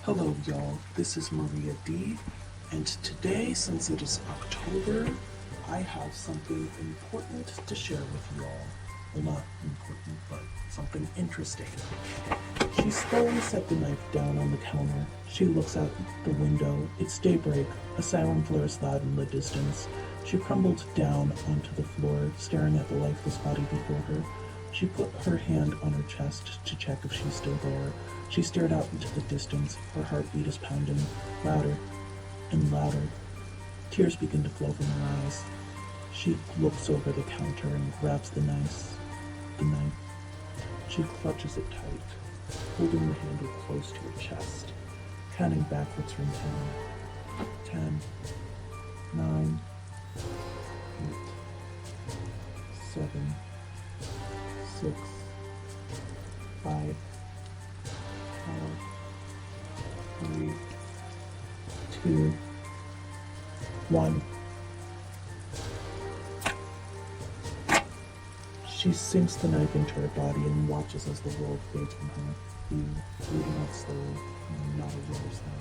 Hello, y'all. This is Maria D. And today, since it is October, I have something important to share with y'all. Well, not important, but something interesting. She slowly set the knife down on the counter. She looks out the window. It's daybreak. A siren flares loud in the distance. She crumbled down onto the floor, staring at the lifeless body before her. She put her hand on her chest to check if she's still there. She stared out into the distance. Her heartbeat is pounding, louder and louder. Tears begin to flow from her eyes. She looks over the counter and grabs the knife. She clutches it tight, holding the handle close to her chest, counting backwards from 10. 10, 9, 8, 7, 6, 5, 4, 3, 2, 1. She sinks the knife into her body and watches as the world fades from her view, bleeding out slowly, and not a word of sound.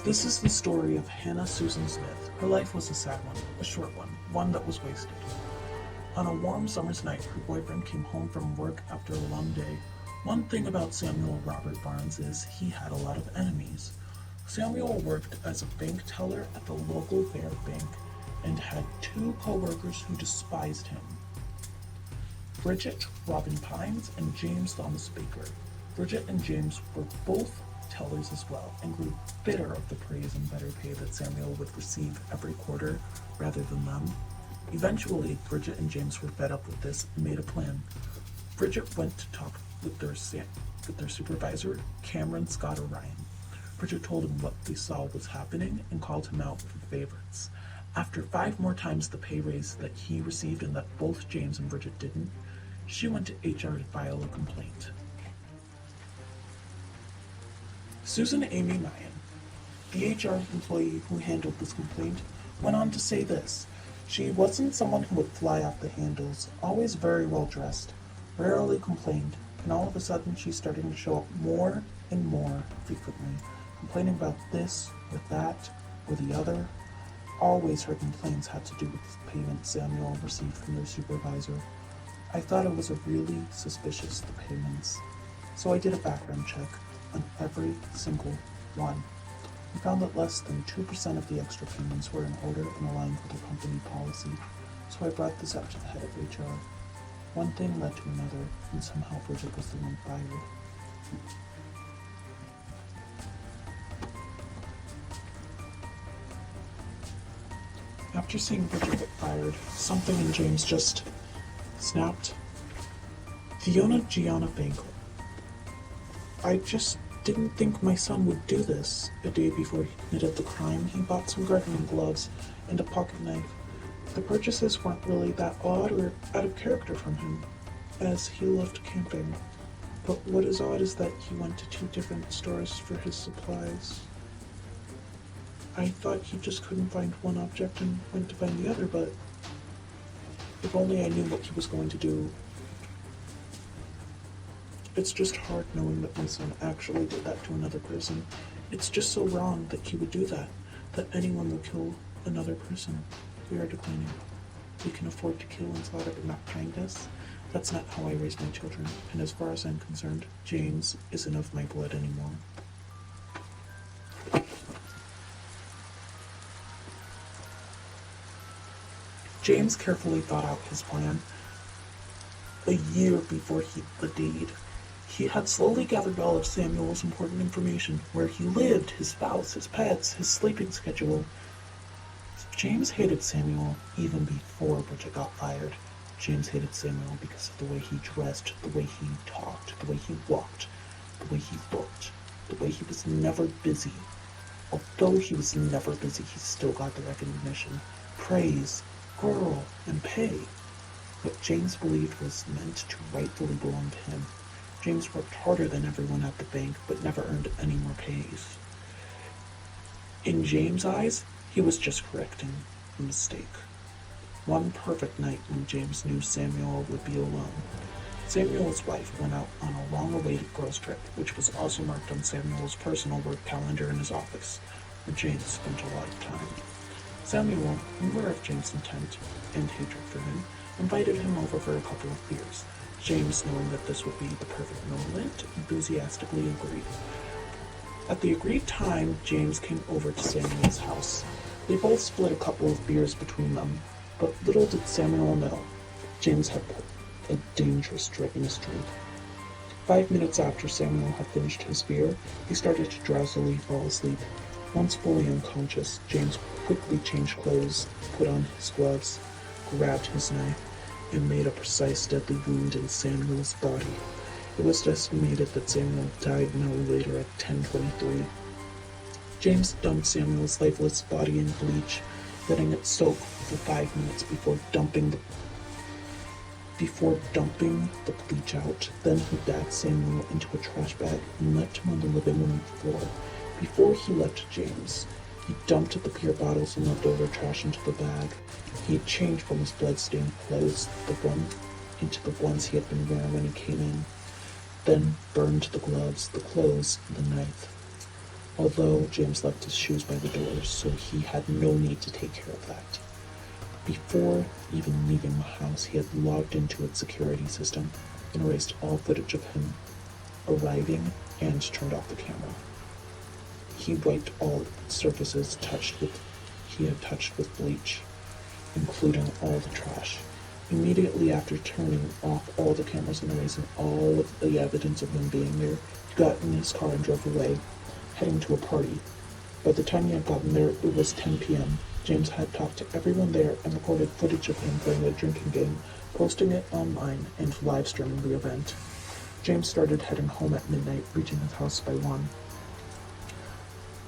This is the story of Hannah Susan Smith. Her life was a sad one, a short one that was wasted. On a warm summer's night, her boyfriend came home from work after a long day. One thing about Samuel Robert Barnes is he had a lot of enemies. Samuel worked as a bank teller at the local Bear Bank and had 2 co-workers who despised him. Bridget Robin Pines and James Thomas Baker. Bridget and James were both tellers as well and grew bitter of the praise and better pay that Samuel would receive every quarter rather than them. Eventually, Bridget and James were fed up with this and made a plan. Bridget went to talk with their supervisor, Cameron Scott O'Ryan. Bridget told him what they saw was happening and called him out for favorites. After 5 more times the pay raise that he received and that both James and Bridget didn't, she went to HR to file a complaint. Susan Amy Mayan, the HR employee who handled this complaint, went on to say this: she wasn't someone who would fly off the handles, always very well dressed, rarely complained, and all of a sudden she's starting to show up more and more frequently, complaining about this or that or the other. Always her complaints had to do with the payment Samuel received from their supervisor. I thought it was really suspicious, the payments. So I did a background check on every single one. We found that less than 2% of the extra payments were in order and aligned with the company policy, so I brought this up to the head of HR. One thing led to another, and somehow Bridget was the one fired. After seeing Bridget get fired, something in James just snapped. Fiona Gianna Bangle. I just didn't think my son would do this. A day before he committed the crime, he bought some gardening gloves and a pocket knife. The purchases weren't really that odd or out of character from him, as he loved camping. But what is odd is that he went to 2 different stores for his supplies. I thought he just couldn't find one object and went to find the other, but if only I knew what he was going to do. It's just hard knowing that my son actually did that to another person. It's just so wrong that he would do that anyone would kill another person. We are declining. We can afford to kill and slaughter but not kindness. That's not how I raise my children, and as far as I'm concerned, James isn't of my blood anymore. James carefully thought out his plan. A year before the deed, he had slowly gathered all of Samuel's important information: where he lived, his spouse, his pets, his sleeping schedule. James hated Samuel even before Bridget got fired. James hated Samuel because of the way he dressed, the way he talked, the way he walked, the way he looked, the way he was never busy. Although he was never busy, he still got the recognition, praise, girl, and pay. What James believed was meant to rightfully belong to him. James worked harder than everyone at the bank, but never earned any more pays. In James' eyes, he was just correcting. a mistake. One perfect night when James knew Samuel would be alone, Samuel's wife went out on a long-awaited girls' trip, which was also marked on Samuel's personal work calendar in his office, where James spent a lot of time. Samuel, aware of James' intent and hatred for him, invited him over for a couple of beers. James, knowing that this would be the perfect moment, enthusiastically agreed. At the agreed time, James came over to Samuel's house. They both split a couple of beers between them, but little did Samuel know, James had a dangerous drug in his drink. 5 minutes after Samuel had finished his beer, he started to drowsily fall asleep. Once fully unconscious, James quickly changed clothes, put on his gloves, grabbed his knife, and made a precise deadly wound in Samuel's body. It was estimated that Samuel died an hour later at 10:23. James dumped Samuel's lifeless body in bleach, letting it soak for 5 minutes before dumping the bleach out. Then he backed Samuel into a trash bag and left him on the living room floor. Before he left James, he dumped the beer bottles and leftover trash into the bag. He had changed from his blood-stained clothes into the ones he had been wearing when he came in, then burned the gloves, the clothes, and the knife. Although James left his shoes by the door, so he had no need to take care of that. Before even leaving the house, he had logged into its security system and erased all footage of him arriving and turned off the camera. He wiped all surfaces he had touched with bleach, including all the trash. Immediately after turning off all the cameras and erasing all of the evidence of him being there, he got in his car and drove away, heading to a party. By the time he had gotten there, it was 10 p.m. James had talked to everyone there and recorded footage of him playing a drinking game, posting it online and live streaming the event. James started heading home at midnight, reaching his house by 1.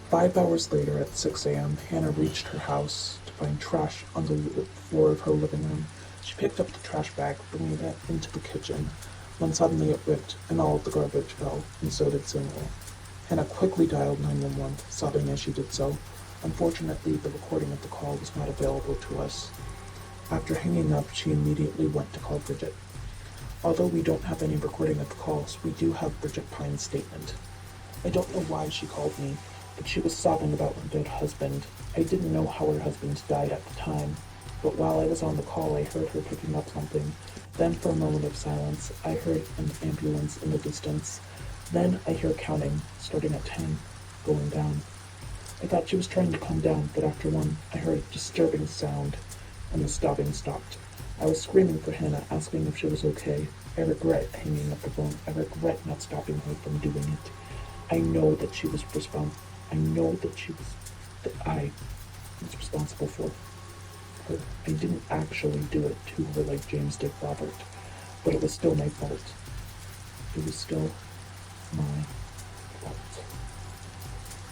5 hours later, at 6 a.m., Hannah reached her house to find trash on the floor of her living room. She picked up the trash bag, bringing it into the kitchen, when suddenly it ripped and all of the garbage fell, and so did Samuel. Hannah quickly dialed 911, sobbing as she did so. Unfortunately, the recording of the call was not available to us. After hanging up, she immediately went to call Bridget. Although we don't have any recording of the calls, we do have Bridget Pine's statement. I don't know why she called me, but she was sobbing about her dead husband. I didn't know how her husband died at the time, but while I was on the call, I heard her picking up something. Then, for a moment of silence, I heard an ambulance in the distance. Then I hear counting, starting at 10, going down. I thought she was trying to calm down, but after 1, I heard a disturbing sound, and the sobbing stopped. I was screaming for Hannah, asking if she was okay. I regret hanging up the phone. I regret not stopping her from doing it. I know that I was responsible for her. I didn't actually do it to her like James did Robert, but it was still my fault. It was still my fault.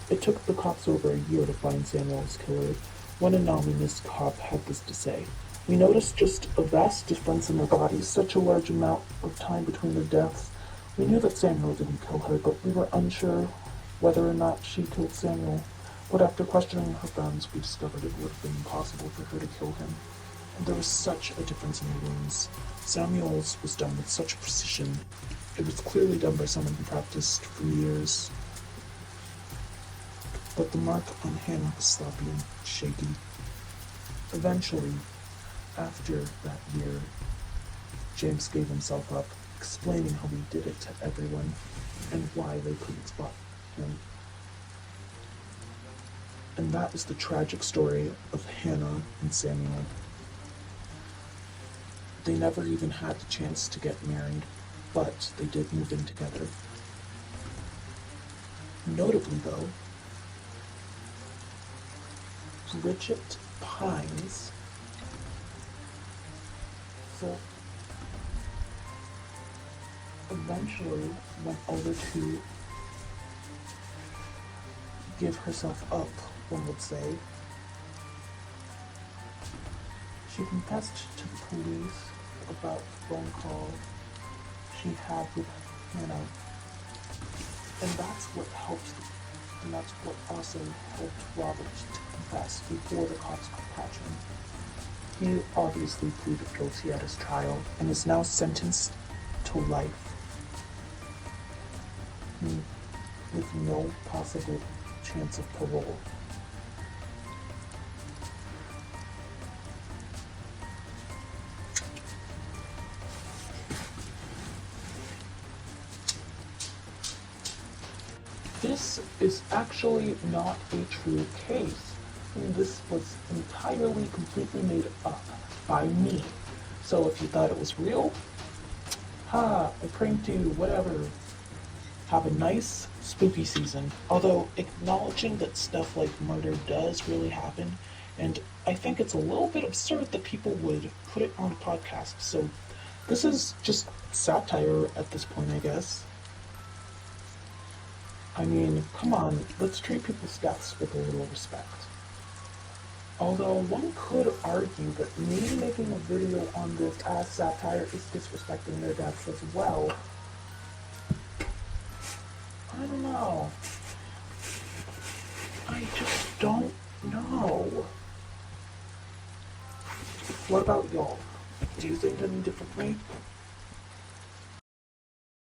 It took the cops over a year to find Samuel's killer. One anonymous cop had this to say: "We noticed just a vast difference in their bodies, such a large amount of time between their deaths. We knew that Samuel didn't kill her, but we were unsure whether or not she killed Samuel. But after questioning her friends, we discovered it would have been impossible for her to kill him. And there was such a difference in the wounds. Samuel's was done with such precision. It was clearly done by someone who practiced for years. But the mark on Hannah was sloppy and shaky. Eventually, after that year, James gave himself up, explaining how he did it to everyone and why they couldn't spot him. And that is the tragic story of Hannah and Samuel. They never even had the chance to get married, but they did move in together. Notably, though, Bridget Pines eventually went over to give herself up, one would say. She confessed to the police about the phone call she had with Hannah, and that's what also helped Robert to confess before the cops could catch him. He obviously pleaded guilty at his trial and is now sentenced to life with no possible chance of parole. This is actually not a true case. And this was entirely, completely made up by me. So if you thought it was real, I pranked you, whatever. Have a nice, spooky season. Although, acknowledging that stuff like murder does really happen, and I think it's a little bit absurd that people would put it on a podcast. So, this is just satire at this point, I guess. I mean, come on, let's treat people's deaths with a little respect. Although one could argue that me making a video on this as satire is disrespecting their deaths as well. I don't know. I just don't know. What about y'all? Do you think any differently?